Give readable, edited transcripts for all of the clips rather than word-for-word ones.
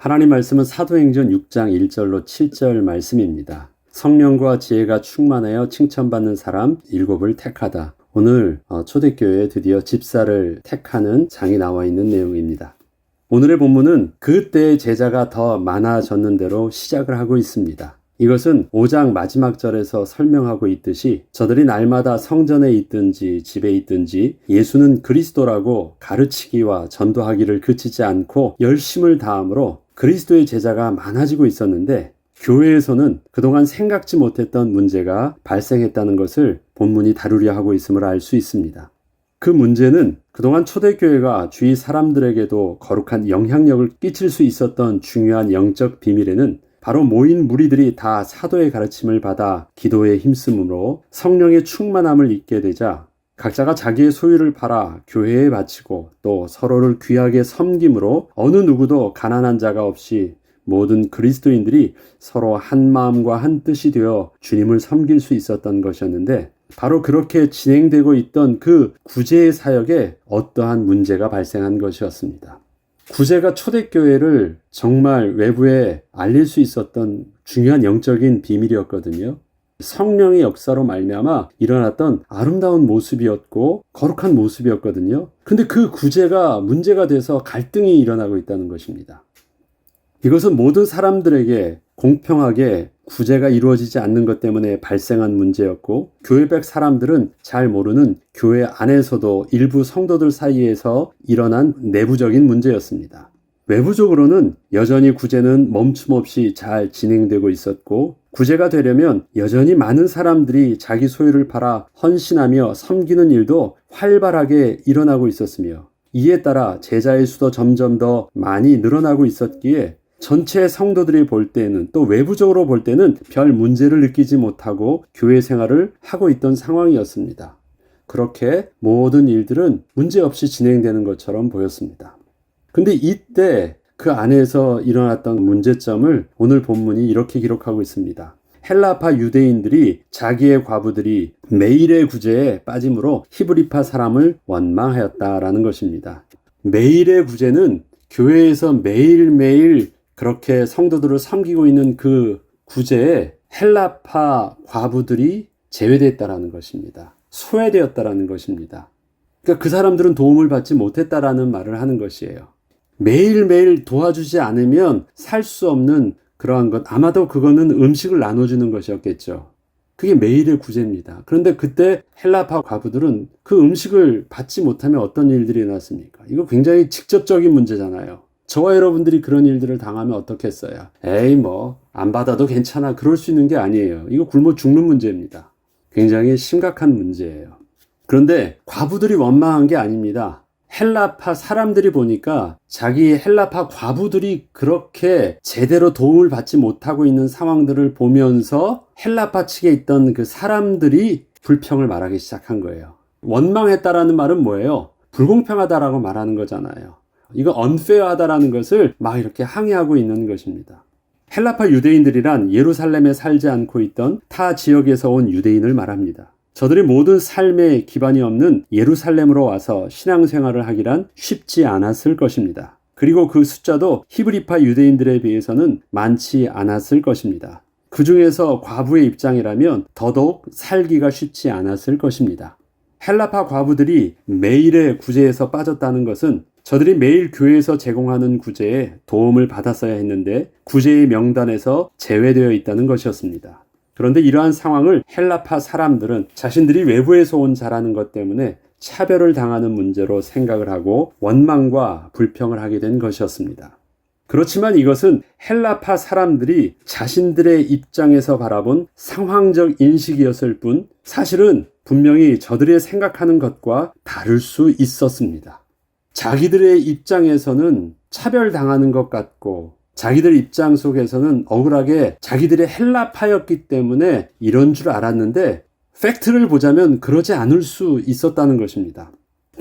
하나님 말씀은 사도행전 6장 1절로 7절 말씀입니다. 성령과 지혜가 충만하여 칭찬받는 사람 7을 택하다. 오늘 초대교회에 드디어 집사를 택하는 장이 나와 있는 내용입니다. 오늘의 본문은 그때의 제자가 더 많아졌는 대로 시작을 하고 있습니다. 이것은 5장 마지막 절에서 설명하고 있듯이 저들이 날마다 성전에 있든지 집에 있든지 예수는 그리스도라고 가르치기와 전도하기를 그치지 않고 열심을 다함으로 그리스도의 제자가 많아지고 있었는데 교회에서는 그동안 생각지 못했던 문제가 발생했다는 것을 본문이 다루려 하고 있음을 알 수 있습니다. 그 문제는 그동안 초대교회가 주위 사람들에게도 거룩한 영향력을 끼칠 수 있었던 중요한 영적 비밀에는 바로 모인 무리들이 다 사도의 가르침을 받아 기도에 힘쓰므로 성령의 충만함을 입게 되자 각자가 자기의 소유를 팔아 교회에 바치고 또 서로를 귀하게 섬김으로 어느 누구도 가난한 자가 없이 모든 그리스도인들이 서로 한 마음과 한 뜻이 되어 주님을 섬길 수 있었던 것이었는데 바로 그렇게 진행되고 있던 그 구제의 사역에 어떠한 문제가 발생한 것이었습니다. 구제가 초대교회를 정말 외부에 알릴 수 있었던 중요한 영적인 비밀이었거든요. 성령의 역사로 말미암아 일어났던 아름다운 모습이었고 거룩한 모습이었거든요. 근데 그 구제가 문제가 돼서 갈등이 일어나고 있다는 것입니다. 이것은 모든 사람들에게 공평하게 구제가 이루어지지 않는 것 때문에 발생한 문제였고 교회백 사람들은 잘 모르는 교회 안에서도 일부 성도들 사이에서 일어난 내부적인 문제였습니다. 외부적으로는 여전히 구제는 멈춤 없이 잘 진행되고 있었고 구제가 되려면 여전히 많은 사람들이 자기 소유를 팔아 헌신하며 섬기는 일도 활발하게 일어나고 있었으며 이에 따라 제자의 수도 점점 더 많이 늘어나고 있었기에 전체 성도들이 볼 때는 또 외부적으로 볼 때는 별 문제를 느끼지 못하고 교회 생활을 하고 있던 상황이었습니다. 그렇게 모든 일들은 문제없이 진행되는 것처럼 보였습니다. 근데 이때 그 안에서 일어났던 문제점을 오늘 본문이 이렇게 기록하고 있습니다. 헬라파 유대인들이 자기의 과부들이 매일의 구제에 빠짐으로 히브리파 사람을 원망하였다라는 것입니다. 매일의 구제는 교회에서 매일매일 그렇게 성도들을 섬기고 있는 그 구제에 헬라파 과부들이 제외됐다라는 것입니다. 소외되었다라는 것입니다. 그러니까 그 사람들은 도움을 받지 못했다라는 말을 하는 것이에요. 매일매일 도와주지 않으면 살 수 없는 그러한 것, 아마도 그거는 음식을 나눠주는 것이었겠죠. 그게 매일의 구제입니다. 그런데 그때 헬라파 과부들은 그 음식을 받지 못하면 어떤 일들이 일어났습니까? 이거 굉장히 직접적인 문제잖아요. 저와 여러분들이 그런 일들을 당하면 어떻겠어요? 에이 안 받아도 괜찮아. 그럴 수 있는 게 아니에요. 이거 굶어 죽는 문제입니다. 굉장히 심각한 문제예요. 그런데 과부들이 원망한 게 아닙니다. 헬라파 사람들이 보니까 자기 헬라파 과부들이 그렇게 제대로 도움을 받지 못하고 있는 상황들을 보면서 헬라파 측에 있던 그 사람들이 불평을 말하기 시작한 거예요. 원망했다라는 말은 뭐예요? 불공평하다라고 말하는 거잖아요. 이거 unfair하다라는 것을 막 이렇게 항의하고 있는 것입니다. 헬라파 유대인들이란 예루살렘에 살지 않고 있던 타 지역에서 온 유대인을 말합니다. 저들이 모든 삶에 기반이 없는 예루살렘으로 와서 신앙생활을 하기란 쉽지 않았을 것입니다. 그리고 그 숫자도 히브리파 유대인들에 비해서는 많지 않았을 것입니다. 그 중에서 과부의 입장이라면 더더욱 살기가 쉽지 않았을 것입니다. 헬라파 과부들이 매일의 구제에서 빠졌다는 것은 저들이 매일 교회에서 제공하는 구제에 도움을 받았어야 했는데 구제의 명단에서 제외되어 있다는 것이었습니다. 그런데 이러한 상황을 헬라파 사람들은 자신들이 외부에서 온 자라는 것 때문에 차별을 당하는 문제로 생각을 하고 원망과 불평을 하게 된 것이었습니다. 그렇지만 이것은 헬라파 사람들이 자신들의 입장에서 바라본 상황적 인식이었을 뿐 사실은 분명히 저들이 생각하는 것과 다를 수 있었습니다. 자기들의 입장에서는 차별당하는 것 같고 자기들 입장 속에서는 억울하게 자기들의 헬라파였기 때문에 이런 줄 알았는데 팩트를 보자면 그러지 않을 수 있었다는 것입니다.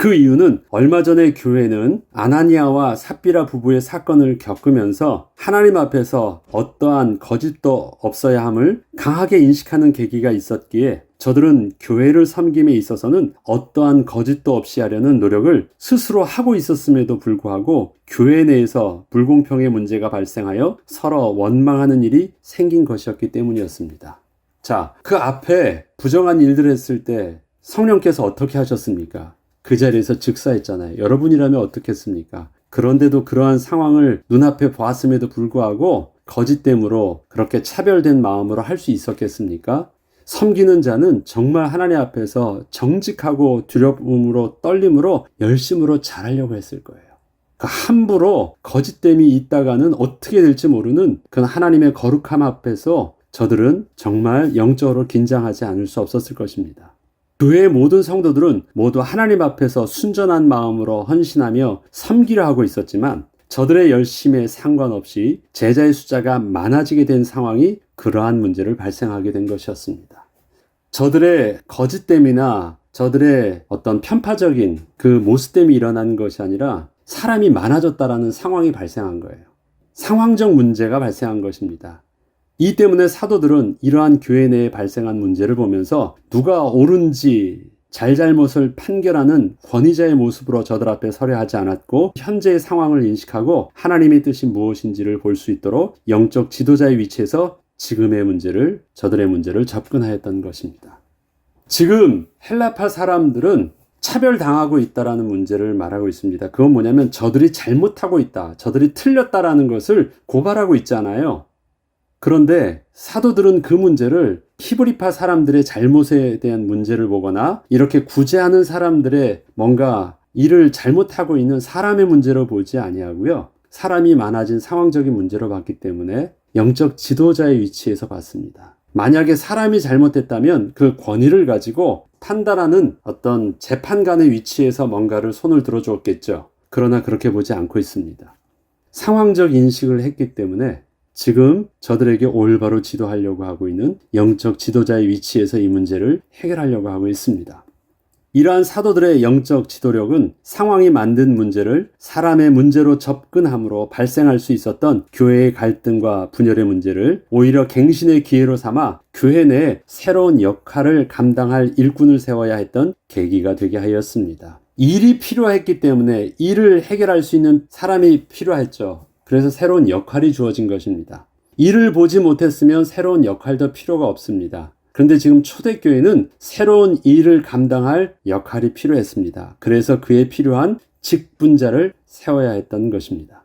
그 이유는 얼마 전에 교회는 아나니아와 삽비라 부부의 사건을 겪으면서 하나님 앞에서 어떠한 거짓도 없어야 함을 강하게 인식하는 계기가 있었기에 저들은 교회를 섬김에 있어서는 어떠한 거짓도 없이 하려는 노력을 스스로 하고 있었음에도 불구하고 교회 내에서 불공평의 문제가 발생하여 서로 원망하는 일이 생긴 것이었기 때문이었습니다. 자, 그 앞에 부정한 일들을 했을 때 성령께서 어떻게 하셨습니까? 그 자리에서 즉사했잖아요. 여러분이라면 어떻겠습니까? 그런데도 그러한 상황을 눈앞에 보았음에도 불구하고 거짓됨으로 그렇게 차별된 마음으로 할 수 있었겠습니까? 섬기는 자는 정말 하나님 앞에서 정직하고 두려움으로 떨림으로 열심으로 잘하려고 했을 거예요. 함부로 거짓됨이 있다가는 어떻게 될지 모르는 그 하나님의 거룩함 앞에서 저들은 정말 영적으로 긴장하지 않을 수 없었을 것입니다. 교회의 모든 성도들은 모두 하나님 앞에서 순전한 마음으로 헌신하며 섬기려 하고 있었지만 저들의 열심에 상관없이 제자의 숫자가 많아지게 된 상황이 그러한 문제를 발생하게 된 것이었습니다. 저들의 거짓됨이나 저들의 어떤 편파적인 그 모습됨이 일어난 것이 아니라 사람이 많아졌다라는 상황이 발생한 거예요. 상황적 문제가 발생한 것입니다. 이 때문에 사도들은 이러한 교회 내에 발생한 문제를 보면서 누가 옳은지 잘잘못을 판결하는 권위자의 모습으로 저들 앞에 서려 하지 않았고 현재의 상황을 인식하고 하나님의 뜻이 무엇인지를 볼 수 있도록 영적 지도자의 위치에서 지금의 문제를, 저들의 문제를 접근하였던 것입니다. 지금 헬라파 사람들은 차별당하고 있다라는 문제를 말하고 있습니다. 그건 뭐냐면 저들이 잘못하고 있다, 저들이 틀렸다라는 것을 고발하고 있잖아요. 그런데 사도들은 그 문제를 히브리파 사람들의 잘못에 대한 문제를 보거나 이렇게 구제하는 사람들의 뭔가 일을 잘못하고 있는 사람의 문제로 보지 아니하고요. 사람이 많아진 상황적인 문제로 봤기 때문에 영적 지도자의 위치에서 봤습니다. 만약에 사람이 잘못했다면 그 권위를 가지고 판단하는 어떤 재판관의 위치에서 뭔가를 손을 들어주었겠죠. 그러나 그렇게 보지 않고 있습니다. 상황적 인식을 했기 때문에 지금 저들에게 올바로 지도하려고 하고 있는 영적 지도자의 위치에서 이 문제를 해결하려고 하고 있습니다. 이러한 사도들의 영적 지도력은 상황이 만든 문제를 사람의 문제로 접근함으로 발생할 수 있었던 교회의 갈등과 분열의 문제를 오히려 갱신의 기회로 삼아 교회 내에 새로운 역할을 감당할 일꾼을 세워야 했던 계기가 되게 하였습니다. 일이 필요했기 때문에 일을 해결할 수 있는 사람이 필요했죠. 그래서 새로운 역할이 주어진 것입니다. 일을 보지 못했으면 새로운 역할도 필요가 없습니다. 그런데 지금 초대교회는 새로운 일을 감당할 역할이 필요했습니다. 그래서 그에 필요한 직분자를 세워야 했던 것입니다.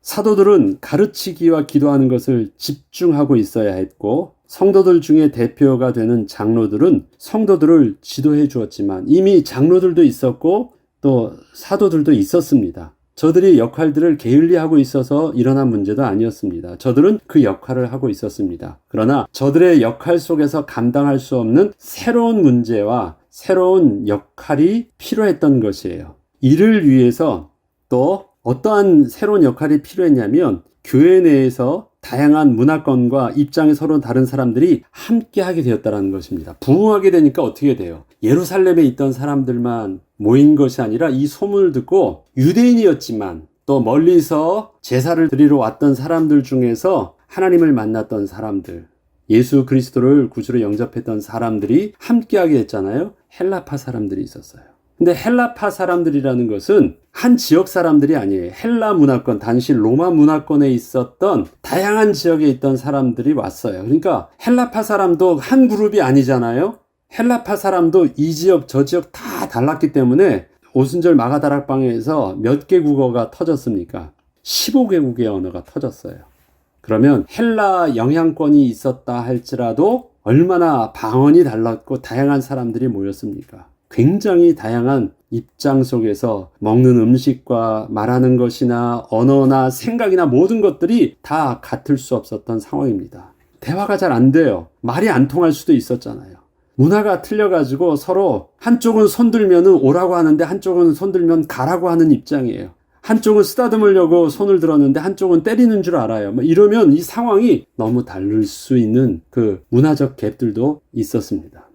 사도들은 가르치기와 기도하는 것을 집중하고 있어야 했고 성도들 중에 대표가 되는 장로들은 성도들을 지도해 주었지만 이미 장로들도 있었고 또 사도들도 있었습니다. 저들이 역할들을 게을리하고 있어서 일어난 문제도 아니었습니다. 저들은 그 역할을 하고 있었습니다. 그러나 저들의 역할 속에서 감당할 수 없는 새로운 문제와 새로운 역할이 필요했던 것이에요. 이를 위해서 또 어떠한 새로운 역할이 필요했냐면 교회 내에서 다양한 문화권과 입장이 서로 다른 사람들이 함께 하게 되었다는 것입니다. 부흥하게 되니까 어떻게 돼요? 예루살렘에 있던 사람들만 모인 것이 아니라 이 소문을 듣고 유대인이었지만 또 멀리서 제사를 드리러 왔던 사람들 중에서 하나님을 만났던 사람들, 예수 그리스도를 구주로 영접했던 사람들이 함께하게 됐잖아요. 헬라파 사람들이 있었어요. 근데 헬라파 사람들이라는 것은 한 지역 사람들이 아니에요. 헬라 문화권, 당시 로마 문화권에 있었던 다양한 지역에 있던 사람들이 왔어요. 그러니까 헬라파 사람도 한 그룹이 아니잖아요. 헬라파 사람도 이 지역 저 지역 다 달랐기 때문에 오순절 마가다락방에서 몇 개 국어가 터졌습니까? 15개국의 언어가 터졌어요. 그러면 헬라 영향권이 있었다 할지라도 얼마나 방언이 달랐고 다양한 사람들이 모였습니까? 굉장히 다양한 입장 속에서 먹는 음식과 말하는 것이나 언어나 생각이나 모든 것들이 다 같을 수 없었던 상황입니다. 대화가 잘 안 돼요. 말이 안 통할 수도 있었잖아요. 문화가 틀려가지고 서로 한쪽은 손들면 오라고 하는데 한쪽은 손들면 가라고 하는 입장이에요. 한쪽은 쓰다듬으려고 손을 들었는데 한쪽은 때리는 줄 알아요. 이러면 이 상황이 너무 다를 수 있는 그 문화적 갭들도 있었습니다.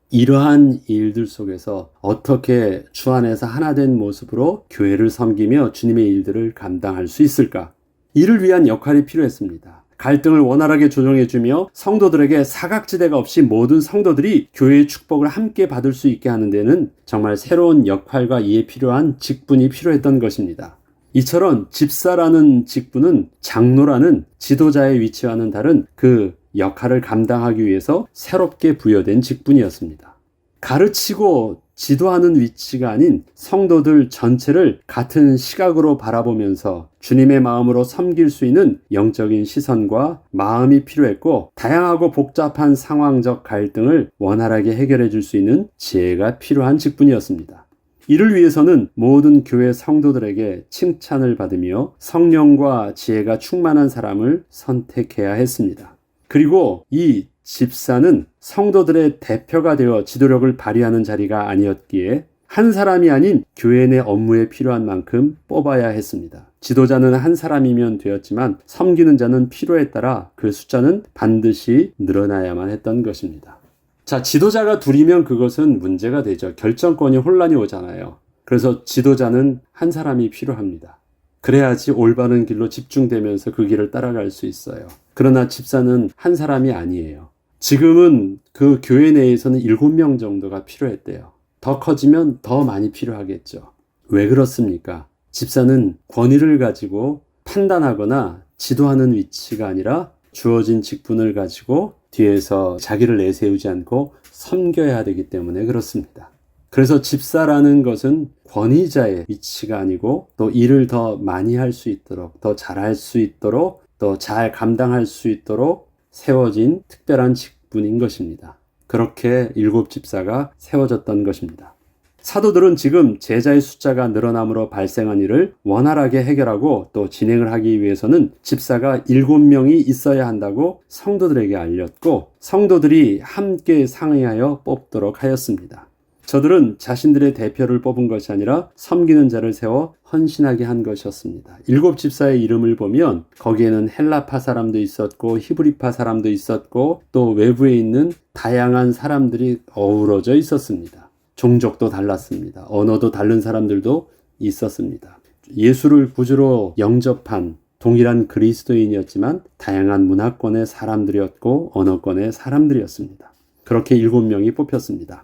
이러한 일들 속에서 어떻게 주 안에서 하나 된 모습으로 교회를 섬기며 주님의 일들을 감당할 수 있을까? 이를 위한 역할이 필요했습니다. 갈등을 원활하게 조정해주며 성도들에게 사각지대가 없이 모든 성도들이 교회의 축복을 함께 받을 수 있게 하는 데는 정말 새로운 역할과 이에 필요한 직분이 필요했던 것입니다. 이처럼 집사라는 직분은 장로라는 지도자의 위치와는 다른 그 역할을 감당하기 위해서 새롭게 부여된 직분이었습니다. 가르치고 지도하는 위치가 아닌 성도들 전체를 같은 시각으로 바라보면서 주님의 마음으로 섬길 수 있는 영적인 시선과 마음이 필요했고, 다양하고 복잡한 상황적 갈등을 원활하게 해결해 줄 수 있는 지혜가 필요한 직분이었습니다. 이를 위해서는 모든 교회 성도들에게 칭찬을 받으며 성령과 지혜가 충만한 사람을 선택해야 했습니다. 그리고 이 집사는 성도들의 대표가 되어 지도력을 발휘하는 자리가 아니었기에 한 사람이 아닌 교회 내 업무에 필요한 만큼 뽑아야 했습니다. 지도자는 한 사람이면 되었지만 섬기는 자는 필요에 따라 그 숫자는 반드시 늘어나야만 했던 것입니다. 자, 지도자가 둘이면 그것은 문제가 되죠. 결정권이 혼란이 오잖아요. 그래서 지도자는 한 사람이 필요합니다. 그래야지 올바른 길로 집중되면서 그 길을 따라갈 수 있어요. 그러나 집사는 한 사람이 아니에요. 지금은 그 교회 내에서는 7명 정도가 필요했대요. 더 커지면 더 많이 필요하겠죠. 왜 그렇습니까? 집사는 권위를 가지고 판단하거나 지도하는 위치가 아니라 주어진 직분을 가지고 뒤에서 자기를 내세우지 않고 섬겨야 되기 때문에 그렇습니다. 그래서 집사라는 것은 권위자의 위치가 아니고 또 일을 더 많이 할 수 있도록, 더 잘할 수 있도록, 또 잘 감당할 수 있도록 세워진 특별한 직분인 것입니다. 그렇게 7집사가 세워졌던 것입니다. 사도들은 지금 제자의 숫자가 늘어남으로 발생한 일을 원활하게 해결하고 또 진행을 하기 위해서는 집사가 7명이 있어야 한다고 성도들에게 알렸고, 성도들이 함께 상의하여 뽑도록 하였습니다. 저들은 자신들의 대표를 뽑은 것이 아니라 섬기는 자를 세워 헌신하게 한 것이었습니다. 7집사의 이름을 보면 거기에는 헬라파 사람도 있었고 히브리파 사람도 있었고 또 외부에 있는 다양한 사람들이 어우러져 있었습니다. 종족도 달랐습니다. 언어도 다른 사람들도 있었습니다. 예수를 구주로 영접한 동일한 그리스도인이었지만 다양한 문화권의 사람들이었고 언어권의 사람들이었습니다. 그렇게 7명이 뽑혔습니다.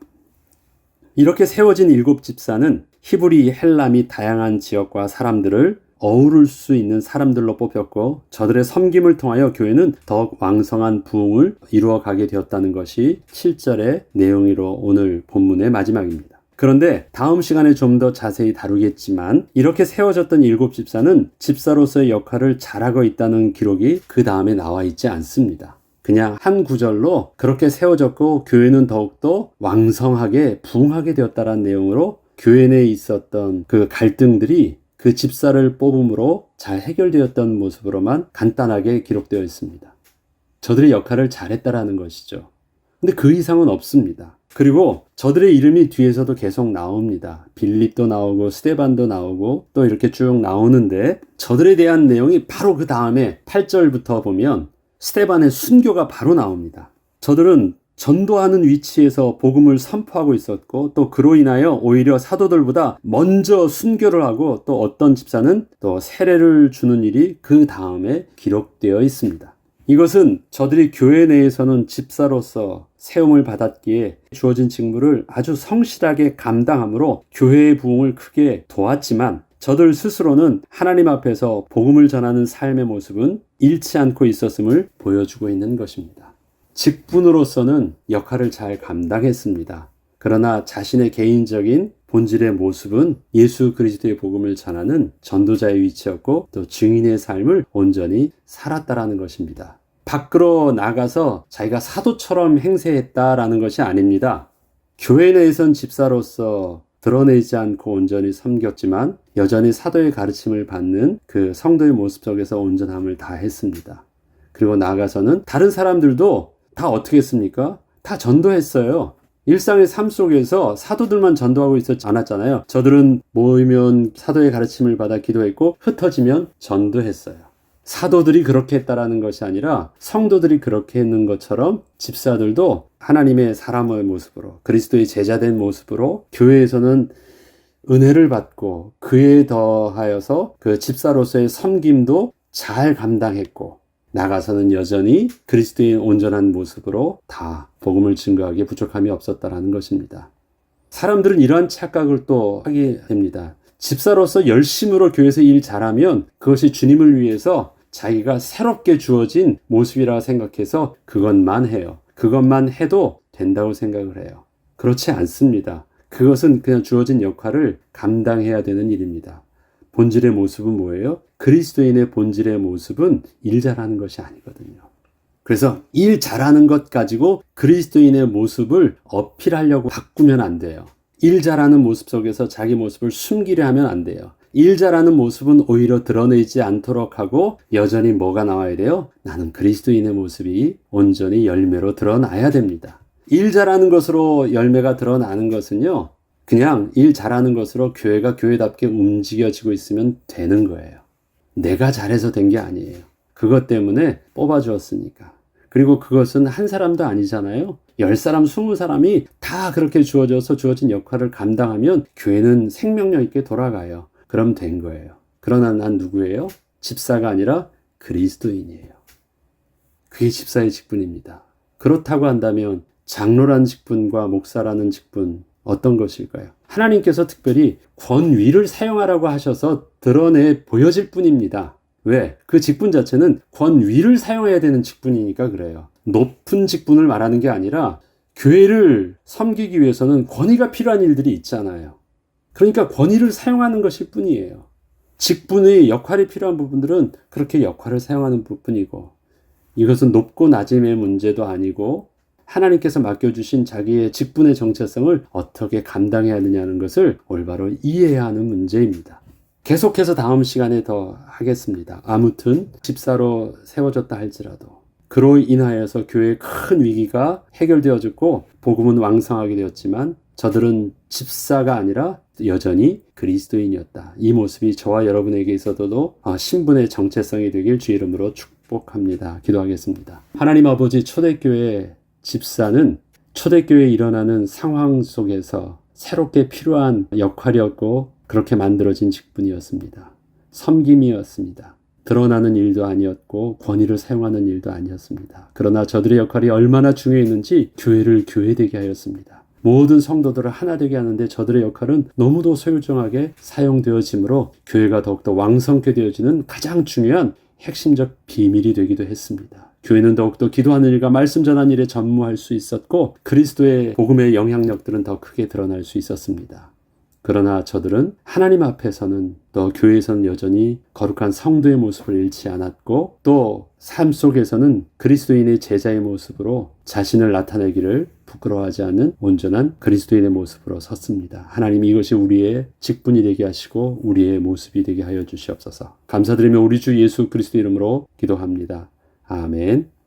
이렇게 세워진 7집사는 히브리, 헬라 및 다양한 지역과 사람들을 어우를 수 있는 사람들로 뽑혔고, 저들의 섬김을 통하여 교회는 더욱 왕성한 부흥을 이루어가게 되었다는 것이 7절의 내용으로 오늘 본문의 마지막입니다. 그런데 다음 시간에 좀 더 자세히 다루겠지만 이렇게 세워졌던 7집사는 집사로서의 역할을 잘하고 있다는 기록이 그 다음에 나와 있지 않습니다. 그냥 한 구절로 그렇게 세워졌고 교회는 더욱더 왕성하게 부흥하게 되었다는 내용으로 교회 내에 있었던 그 갈등들이 그 집사를 뽑음으로 잘 해결되었던 모습으로만 간단하게 기록되어 있습니다. 저들의 역할을 잘했다라는 것이죠. 근데 그 이상은 없습니다. 그리고 저들의 이름이 뒤에서도 계속 나옵니다. 빌립도 나오고 스데반도 나오고 또 이렇게 쭉 나오는데 저들에 대한 내용이 바로 그 다음에 8절부터 보면 스데반의 순교가 바로 나옵니다. 저들은 전도하는 위치에서 복음을 선포하고 있었고 또 그로 인하여 오히려 사도들보다 먼저 순교를 하고 또 어떤 집사는 또 세례를 주는 일이 그 다음에 기록되어 있습니다. 이것은 저들이 교회 내에서는 집사로서 세움을 받았기에 주어진 직무를 아주 성실하게 감당함으로 교회의 부흥을 크게 도왔지만 저들 스스로는 하나님 앞에서 복음을 전하는 삶의 모습은 잃지 않고 있었음을 보여주고 있는 것입니다. 직분으로서는 역할을 잘 감당했습니다. 그러나 자신의 개인적인 본질의 모습은 예수 그리스도의 복음을 전하는 전도자의 위치였고 또 증인의 삶을 온전히 살았다라는 것입니다. 밖으로 나가서 자기가 사도처럼 행세했다라는 것이 아닙니다. 교회 내에선 집사로서 드러내지 않고 온전히 섬겼지만 여전히 사도의 가르침을 받는 그 성도의 모습 속에서 온전함을 다했습니다. 그리고 나아가서는 다른 사람들도 다 어떻게 했습니까? 다 전도했어요. 일상의 삶 속에서 사도들만 전도하고 있었지 않았잖아요. 저들은 모이면 사도의 가르침을 받아 기도했고 흩어지면 전도했어요. 사도들이 그렇게 했다라는 것이 아니라 성도들이 그렇게 했는 것처럼 집사들도 하나님의 사람의 모습으로 그리스도의 제자된 모습으로 교회에서는 은혜를 받고 그에 더하여서 그 집사로서의 섬김도 잘 감당했고 나가서는 여전히 그리스도의 온전한 모습으로 다 복음을 증거하기에 부족함이 없었다라는 것입니다. 사람들은 이러한 착각을 또 하게 됩니다. 집사로서 열심으로 교회에서 일 잘하면 그것이 주님을 위해서 자기가 새롭게 주어진 모습이라고 생각해서 그것만 해요. 그것만 해도 된다고 생각을 해요. 그렇지 않습니다. 그것은 그냥 주어진 역할을 감당해야 되는 일입니다. 본질의 모습은 뭐예요? 그리스도인의 본질의 모습은 일 잘하는 것이 아니거든요. 그래서 일 잘하는 것 가지고 그리스도인의 모습을 어필하려고 바꾸면 안 돼요. 일 잘하는 모습 속에서 자기 모습을 숨기려 하면 안 돼요. 일 잘하는 모습은 오히려 드러내지 않도록 하고 여전히 뭐가 나와야 돼요? 나는 그리스도인의 모습이 온전히 열매로 드러나야 됩니다. 일 잘하는 것으로 열매가 드러나는 것은요, 그냥 일 잘하는 것으로 교회가 교회답게 움직여지고 있으면 되는 거예요. 내가 잘해서 된 게 아니에요. 그것 때문에 뽑아주었으니까. 그리고 그것은 한 사람도 아니잖아요. 10사람, 20사람이 다 그렇게 주어져서 주어진 역할을 감당하면 교회는 생명력 있게 돌아가요. 그럼 된 거예요. 그러나 난 누구예요? 집사가 아니라 그리스도인이에요. 그게 집사의 직분입니다. 그렇다고 한다면 장로라는 직분과 목사라는 직분 어떤 것일까요? 하나님께서 특별히 권위를 사용하라고 하셔서 드러내 보여질 뿐입니다. 왜? 그 직분 자체는 권위를 사용해야 되는 직분이니까 그래요. 높은 직분을 말하는 게 아니라 교회를 섬기기 위해서는 권위가 필요한 일들이 있잖아요. 그러니까 권위를 사용하는 것일 뿐이에요. 직분의 역할이 필요한 부분들은 그렇게 역할을 사용하는 부분이고 이것은 높고 낮음의 문제도 아니고 하나님께서 맡겨주신 자기의 직분의 정체성을 어떻게 감당해야 하느냐는 것을 올바로 이해해야 하는 문제입니다. 계속해서 다음 시간에 더 하겠습니다. 아무튼 집사로 세워졌다 할지라도 그로 인하여서 교회의 큰 위기가 해결되어졌고 복음은 왕성하게 되었지만 저들은 집사가 아니라 여전히 그리스도인이었다. 이 모습이 저와 여러분에게 있어도 신분의 정체성이 되길 주 이름으로 축복합니다. 기도하겠습니다. 하나님 아버지, 초대교회 집사는 초대교회에 일어나는 상황 속에서 새롭게 필요한 역할이었고 그렇게 만들어진 직분이었습니다. 섬김이었습니다. 드러나는 일도 아니었고 권위를 사용하는 일도 아니었습니다. 그러나 저들의 역할이 얼마나 중요했는지 교회를 교회되게 하였습니다. 모든 성도들을 하나 되게 하는데 저들의 역할은 너무도 소율정하게 사용되어지므로 교회가 더욱더 왕성케 되어지는 가장 중요한 핵심적 비밀이 되기도 했습니다. 교회는 더욱더 기도하는 일과 말씀 전하는 일에 전무할 수 있었고 그리스도의 복음의 영향력들은 더 크게 드러날 수 있었습니다. 그러나 저들은 하나님 앞에서는 또 교회에서는 여전히 거룩한 성도의 모습을 잃지 않았고 또 삶 속에서는 그리스도인의 제자의 모습으로 자신을 나타내기를 부끄러워하지 않는 온전한 그리스도인의 모습으로 섰습니다. 하나님 이것이 우리의 직분이 되게 하시고 우리의 모습이 되게 하여 주시옵소서. 감사드리며 우리 주 예수 그리스도 이름으로 기도합니다. 아멘.